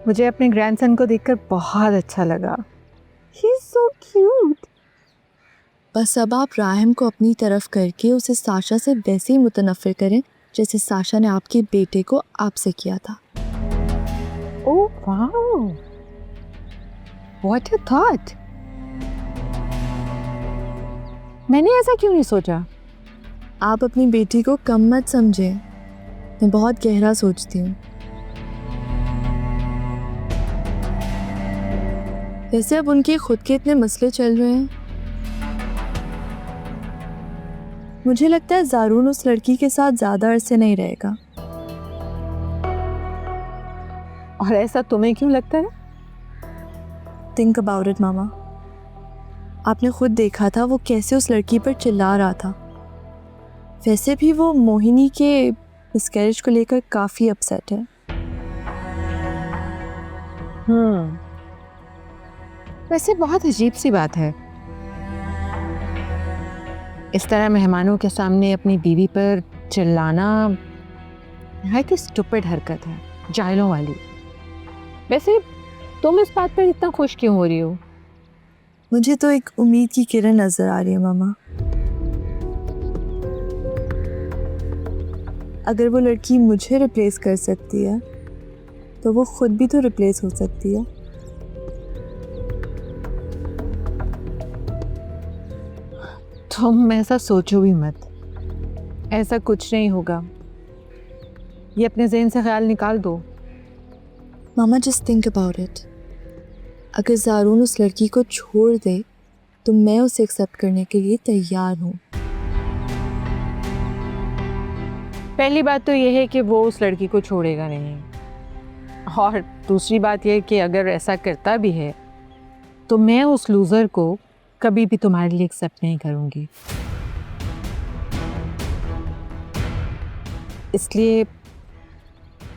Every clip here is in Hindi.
मुझे अपने ग्रैंडसन को देखकर बहुत अच्छा लगा। He is so cute. बस अब आप राहिम को अपनी तरफ करके उसे साशा से वैसे ही मुतनफ़िर करें जैसे साशा ने आपके बेटे को आपसे किया था। Oh wow, what a thought. मैंने ऐसा क्यों नहीं सोचा? आप अपनी बेटी को कम मत समझें, मैं बहुत गहरा सोचती हूँ। वैसे अब उनके खुद के इतने मसले चल रहे हैं, मुझे लगता है ज़ारून उस लड़की के साथ ज़्यादा अरसे नहीं रहेगा। और ऐसा तुम्हें क्यों लगता है? थिंक अबाउट इट मामा। आपने खुद देखा था वो कैसे उस लड़की पर चिल्ला रहा था। वैसे भी वो मोहिनी के मिसकैरेज को लेकर काफ़ी अपसेट है। वैसे बहुत अजीब सी बात है, इस तरह मेहमानों के सामने अपनी बीवी पर चिल्लाना बहुत स्टूपिड हरकत है, जाहिलों वाली। वैसे तुम इस बात पर इतना खुश क्यों हो रही हो? मुझे तो एक उम्मीद की किरण नजर आ रही है मामा। अगर वो लड़की मुझे रिप्लेस कर सकती है तो वो खुद भी तो रिप्लेस हो सकती है। तुम ऐसा सोचो भी मत, ऐसा कुछ नहीं होगा। ये अपने ज़हन से ख्याल निकाल दो। मामा जस्ट थिंक अबाउट इट। अगर ज़ारून उस लड़की को छोड़ दे तो मैं उसे एक्सेप्ट करने के लिए तैयार हूँ। पहली बात तो यह है कि वो उस लड़की को छोड़ेगा नहीं, और दूसरी बात यह कि अगर ऐसा करता भी है तो मैं उस लूज़र को कभी भी तुम्हारे लिए एक्सेप्ट नहीं करूँगी। इसलिए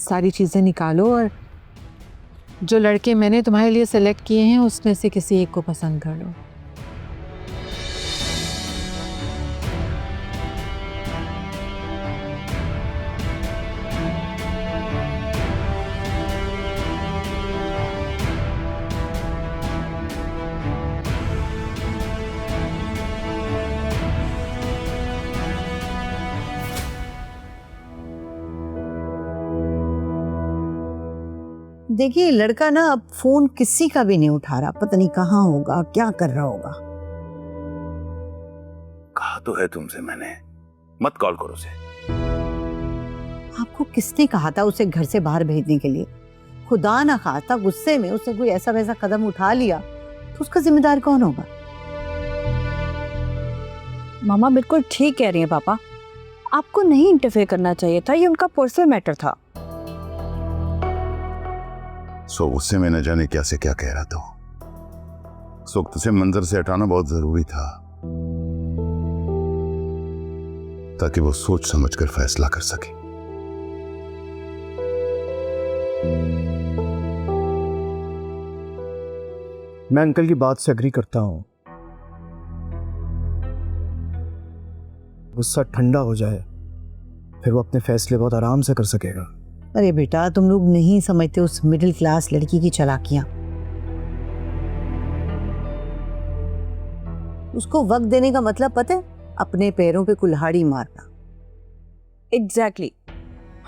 सारी चीज़ें निकालो और जो लड़के मैंने तुम्हारे लिए सेलेक्ट किए हैं उसमें से किसी एक को पसंद कर लो। देखिए लड़का ना अब फोन किसी का भी नहीं उठा रहा, पता नहीं कहाँ होगा, क्या कर रहा होगा। कहा तो है तुमसे मैंने, मत कॉल करो उसे। आपको किसने कहा था उसे घर से बाहर भेजने के लिए? खुदा ना खास्ता गुस्से में उसने कोई ऐसा वैसा कदम उठा लिया तो उसका जिम्मेदार कौन होगा? मामा बिल्कुल ठीक कह रही हैं पापा, आपको नहीं इंटरफेयर करना चाहिए था, ये उनका पर्सनल मैटर था। सो उससे मैं न जाने क्या से क्या कह रहा था। उस वक्त उसे मंजर से हटाना बहुत जरूरी था ताकि वो सोच समझ कर फैसला कर सके। मैं अंकल की बात से एग्री करता हूं। गुस्सा ठंडा हो जाए फिर वो अपने फैसले बहुत आराम से कर सकेगा। अरे बेटा तुम लोग नहीं समझते उस मिडिल क्लास लड़की की चालाकियां। उसको वक्त देने का मतलब पता है? अपने पैरों पे कुल्हाड़ी मारना। एग्जैक्टली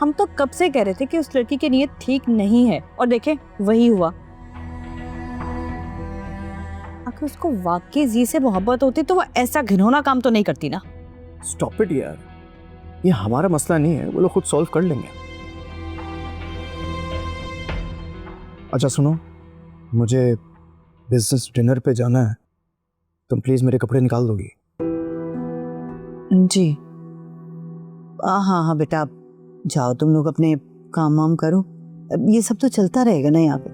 हम तो कब से कह रहे थे कि उस लड़की की नीयत ठीक नहीं है, और देखें वही हुआ। अगर उसको वाकई जी से मोहब्बत होती तो वो ऐसा घिनौना काम तो नहीं करती ना। स्टॉप इट यार, ये हमारा मसला नहीं है, वो लोग खुद सॉल्व कर लेंगे। अच्छा सुनो, मुझे बिजनेस डिनर पे जाना है, तुम प्लीज मेरे कपड़े निकाल दोगी? जी हाँ हाँ बेटा, जाओ तुम लोग अपने काम वाम करो, ये सब तो चलता रहेगा ना यहाँ पे।